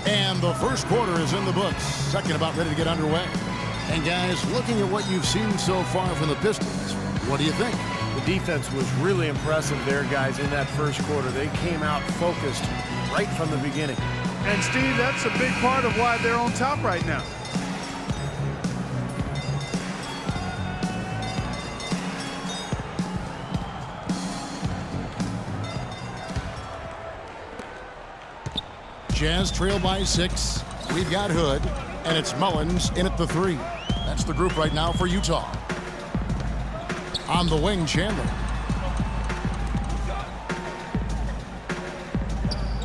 And the first quarter is in the books. Second about ready to get underway. And guys, looking at what you've seen so far from the Pistons, what do you think? The defense was really impressive there, guys, in that first quarter. They came out focused right from the beginning. And, Steve, that's a big part of why they're on top right now. Jazz trail by 6. We've got Hood, and it's Mullins in at the 3. That's the group right now for Utah. On the wing, Chandler.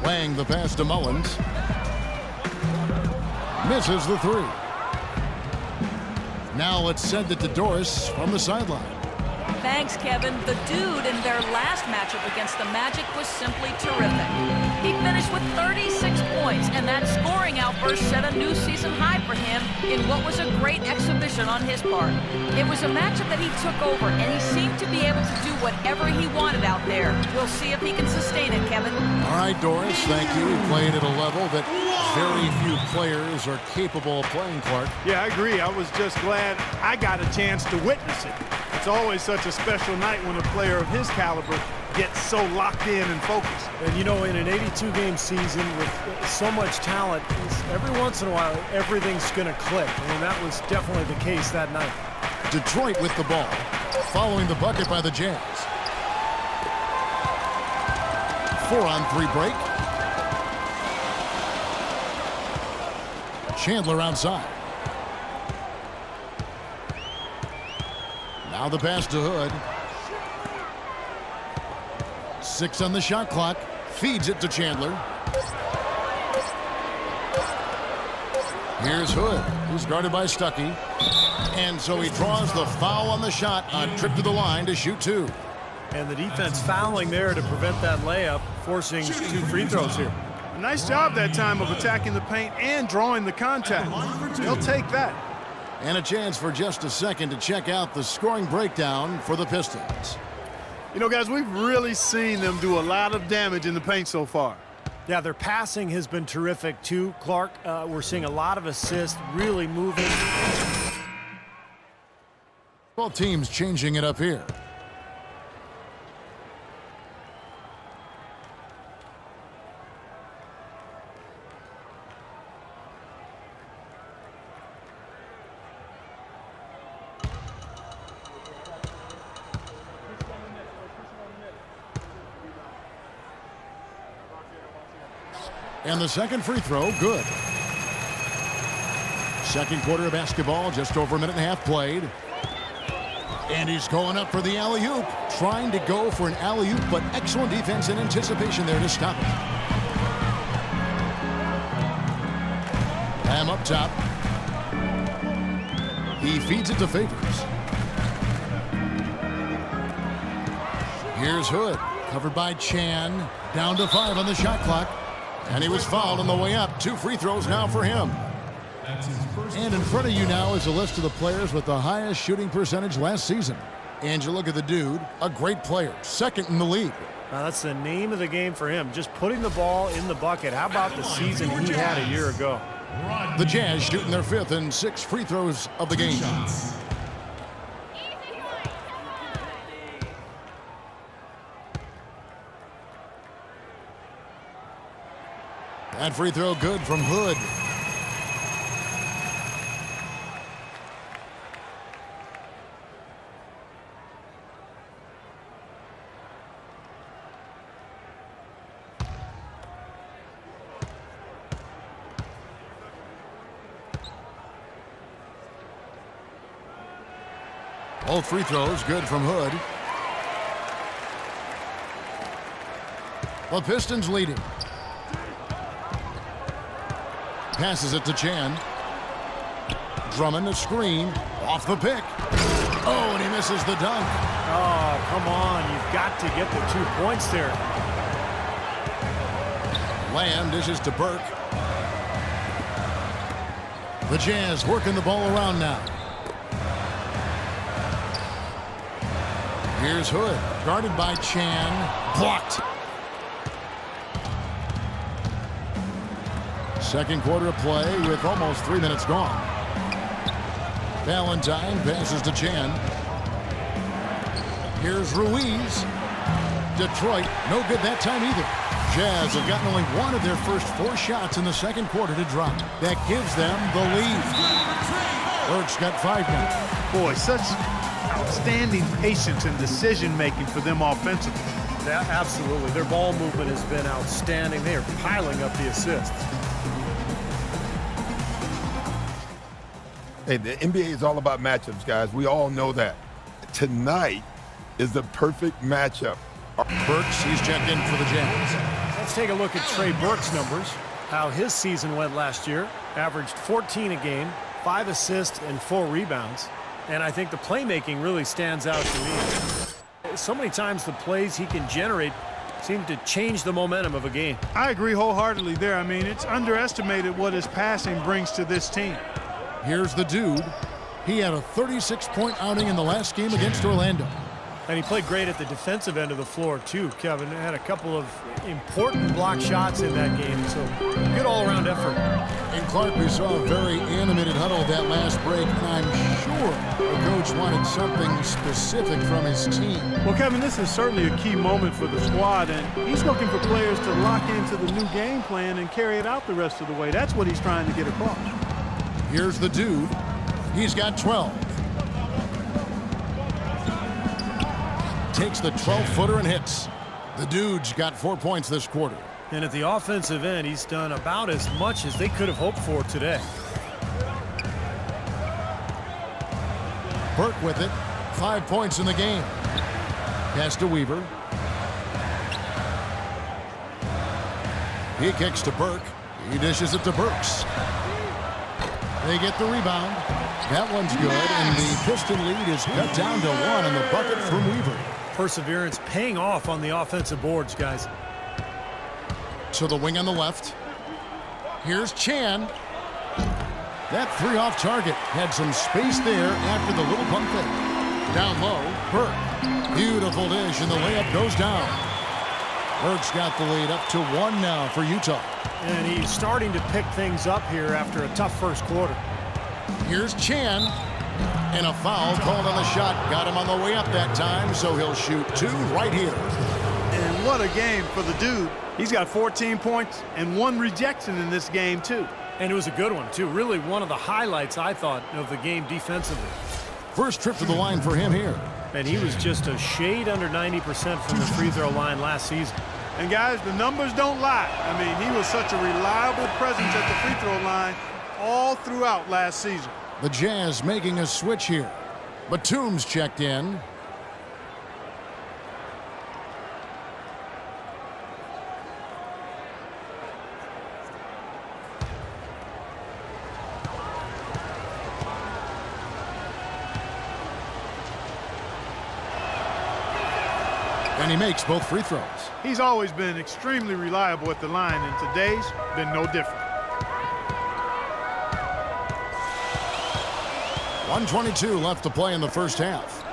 Wang the pass to Mullins. Misses the 3. Now let's send it to Doris from the sideline. Thanks, Kevin. The dude in their last matchup against the Magic was simply terrific. He finished with 36 points, and that scoring outburst set a new season high for him in what was a great exhibition on his part. It was a matchup that he took over, and he seemed to be able to do whatever he wanted out there. We'll see if he can sustain it, Kevin. All right, Doris, thank you. He played at a level that very few players are capable of playing, Clark. Yeah, I agree. I was just glad I got a chance to witness it. It's always such a special night when a player of his caliber gets so locked in and focused. And, you know, in an 82-game season with so much talent, every once in a while, everything's going to click. And that was definitely the case that night. Detroit with the ball, following the bucket by the Jazz. 4-on-3 break. Chandler outside. Now the pass to Hood. 6 on the shot clock. Feeds it to Chandler. Here's Hood, who's guarded by Stuckey. And so he draws the foul on the shot. A trip to the line to shoot 2. And the defense fouling there to prevent that layup, forcing 2 free throws here. Nice job that time of attacking the paint and drawing the contact. They'll take that. And a chance for just a second to check out the scoring breakdown for the Pistons. You know, guys, we've really seen them do a lot of damage in the paint so far. Yeah, their passing has been terrific, too, Clark. We're seeing a lot of assists, really moving. Both teams changing it up here. And the second free throw, good. Second quarter of basketball, just over a minute and a half played. And he's going up for the alley-oop. Trying to go for an alley-oop, but excellent defense and anticipation there to stop it. Bam up top. He feeds it to Favors. Here's Hood, covered by Chan. Down to 5 on the shot clock. And he was fouled on the way up. 2 free throws now for him. And in front of you now is a list of the players with the highest shooting percentage last season. And you look at the dude, a great player, second in the league. Now that's the name of the game for him, just putting the ball in the bucket. How about the season he had a year ago? The Jazz shooting their 5th and 6th free throws of the game. That free throw good from Hood. Both free throws good from Hood. The Pistons leading. Passes it to Chan. Drummond a screen. Off the pick. Oh, and he misses the dunk. Oh, come on. You've got to get the 2 points there. Lamb dishes to Burke. The Jazz working the ball around now. Here's Hood, guarded by Chan. Blocked. Second quarter of play with almost 3 minutes gone. Valentine passes to Chan. Here's Ruiz. Detroit, no good that time either. Jazz have gotten only one of their first 4 shots in the second quarter to drop. That gives them the lead. Burke's got 5 now. Boy, such outstanding patience and decision-making for them offensively. Yeah, absolutely. Their ball movement has been outstanding. They are piling up the assists. Hey, the NBA is all about matchups, guys. We all know that. Tonight is the perfect matchup. Burks, he's checked in for the Jazz. Let's take a look at Trey Burke's numbers, how his season went last year. Averaged 14 a game, 5 assists, and 4 rebounds. And I think the playmaking really stands out to me. So many times the plays he can generate seem to change the momentum of a game. I agree wholeheartedly there. I mean, it's underestimated what his passing brings to this team. Here's the dude. He had a 36-point outing in the last game against Orlando. And he played great at the defensive end of the floor, too, Kevin. Had a couple of important block shots in that game, so good all-around effort. And Clark, we saw a very animated huddle that last break, and I'm sure the coach wanted something specific from his team. Well, Kevin, this is certainly a key moment for the squad, and he's looking for players to lock into the new game plan and carry it out the rest of the way. That's what he's trying to get across. Here's the dude. He's got 12. Takes the 12-footer and hits. The dude's got 4 points this quarter. And at the offensive end, he's done about as much as they could have hoped for today. Burke with it. 5 points in the game. Pass to Weaver. He kicks to Burke. He dishes it to Burks. They get the rebound. That one's good, and the Piston lead is cut down to 1 on the bucket from Weaver. Perseverance paying off on the offensive boards, guys. To the wing on the left. Here's Chan. That 3 off target. Had some space there after the little pump fake. Down low, Burke. Beautiful dish, and the layup goes down. Burke's got the lead up to 1 now for Utah. And he's starting to pick things up here after a tough first quarter. Here's Chan. And a foul called on the shot. Got him on the way up that time, so he'll shoot 2 right here. And what a game for the dude. He's got 14 points and 1 rejection in this game, too. And it was a good one, too. Really one of the highlights, I thought, of the game defensively. First trip to the line for him here. And he was just a shade under 90% from the free throw line last season. And, guys, the numbers don't lie. I mean, he was such a reliable presence at the free throw line all throughout last season. The Jazz making a switch here. Batum's checked in. And he makes both free throws. He's always been extremely reliable at the line, and today's been no different. 1:22 left to play in the first half.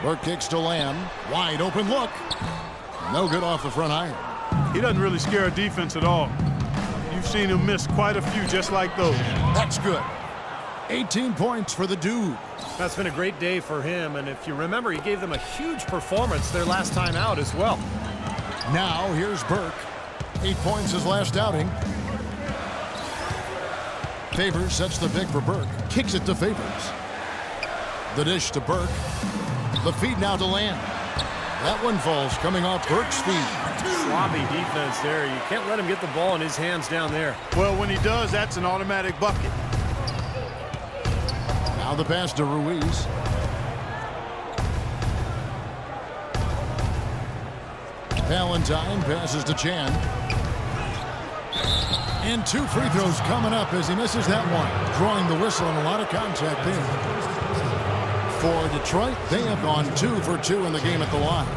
Burke kicks to Lamb. Wide open look. No good off the front iron. He doesn't really scare a defense at all. You've seen him miss quite a few just like those. That's good. 18 points for the dude. That's been a great day for him, and if you remember, he gave them a huge performance their last time out as well. Now here's Burke. 8 points his last outing. Favors sets the pick for Burke. Kicks it to Favors. The dish to Burke. The feed now to Lamb. That one falls coming off Burke's feet. Sloppy defense there. You can't let him get the ball in his hands down there. Well, when he does, that's an automatic bucket. Now the pass to Ruiz. Valentine passes to Chan. And 2 free throws coming up as he misses that one. Drawing the whistle and a lot of contact there. For Detroit, they have gone 2 for 2 in the game at the line.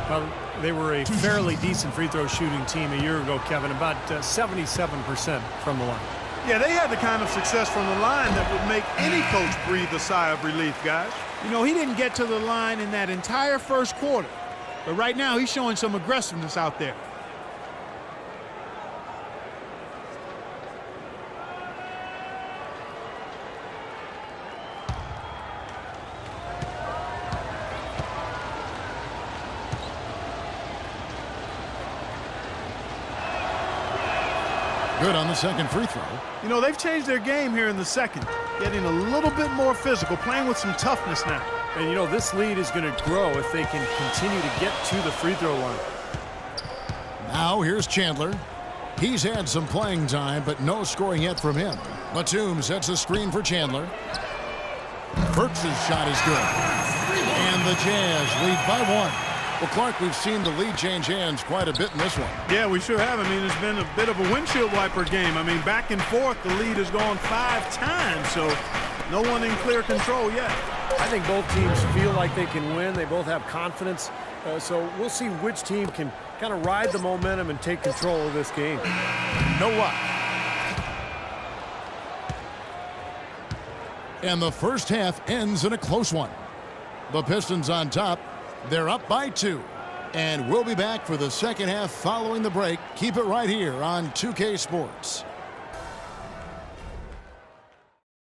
Well, they were a fairly decent free throw shooting team a year ago, Kevin, about 77% from the line. Yeah, they had the kind of success from the line that would make any coach breathe a sigh of relief, guys. You know, he didn't get to the line in that entire first quarter. But right now, he's showing some aggressiveness out there. Good on the second free throw. You know, they've changed their game here in the second, getting a little bit more physical, playing with some toughness now. And, you know, this lead is going to grow if they can continue to get to the free throw line. Now here's Chandler. He's had some playing time, but no scoring yet from him. Batum sets a screen for Chandler. Burks' shot is good. And the Jazz lead by 1. Well, Clark, we've seen the lead change hands quite a bit in this one. Yeah, we sure have. I mean, it's been a bit of a windshield wiper game. I mean, back and forth, the lead has gone 5 times, so no one in clear control yet. I think both teams feel like they can win. They both have confidence. So we'll see which team can kind of ride the momentum and take control of this game. No luck. And the first half ends in a close one. The Pistons on top. They're up by 2. And we'll be back for the second half following the break. Keep it right here on 2K Sports.